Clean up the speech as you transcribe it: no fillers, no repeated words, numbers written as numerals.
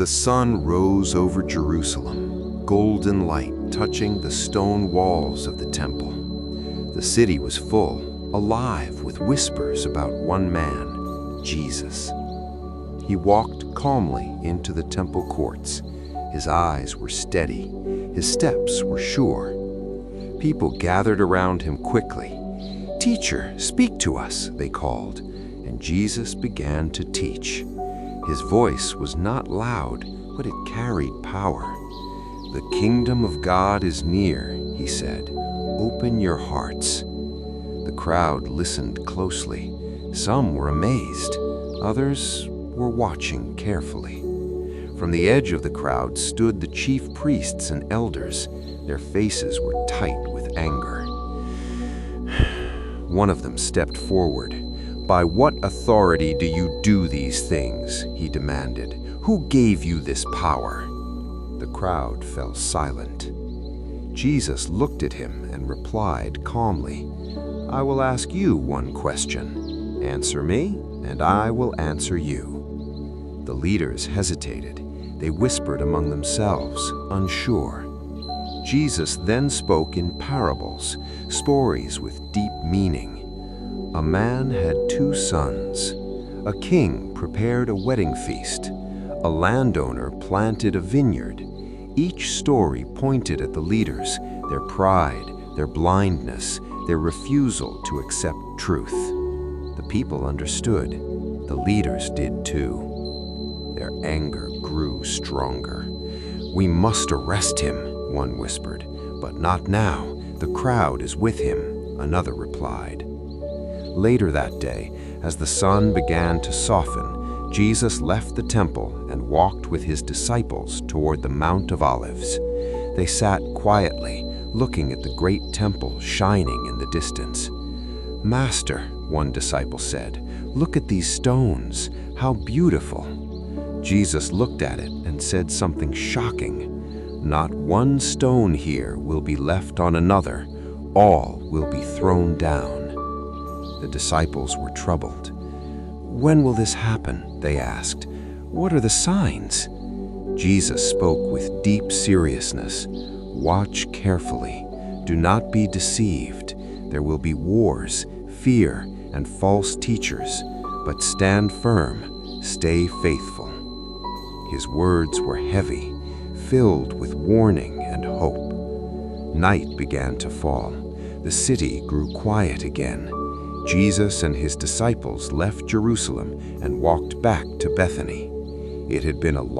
The sun rose over Jerusalem, golden light touching the stone walls of the temple. The city was full, alive with whispers about one man, Jesus. He walked calmly into the temple courts. His eyes were steady, his steps were sure. People gathered around him quickly. "Teacher, speak to us," they called, and Jesus began to teach. His voice was not loud, but it carried power. "The kingdom of God is near," he said. "Open your hearts." The crowd listened closely. Some were amazed, others were watching carefully. From the edge of the crowd stood the chief priests and elders. Their faces were tight with anger. One of them stepped forward. "By what authority do you do these things?" he demanded. "Who gave you this power?" The crowd fell silent. Jesus looked at him and replied calmly, "I will ask you one question. Answer me, and I will answer you." The leaders hesitated. They whispered among themselves, unsure. Jesus then spoke in parables, stories with deep meaning. A man had 2 sons. A king prepared a wedding feast. A landowner planted a vineyard. Each story pointed at the leaders, their pride, their blindness, their refusal to accept truth. The people understood. The leaders did too. Their anger grew stronger. "We must arrest him," one whispered. "But not now. The crowd is with him," another replied. Later that day, as the sun began to soften, Jesus left the temple and walked with his disciples toward the Mount of Olives. They sat quietly, looking at the great temple shining in the distance. "Master," one disciple said, "look at these stones. How beautiful." Jesus looked at it and said something shocking. "Not one stone here will be left on another. All will be thrown down." The disciples were troubled. "When will this happen?" they asked. "What are the signs?" Jesus spoke with deep seriousness. "Watch carefully. Do not be deceived. There will be wars, fear, and false teachers. But stand firm. Stay faithful." His words were heavy, filled with warning and hope. Night began to fall. The city grew quiet again. Jesus and his disciples left Jerusalem and walked back to Bethany. It had been a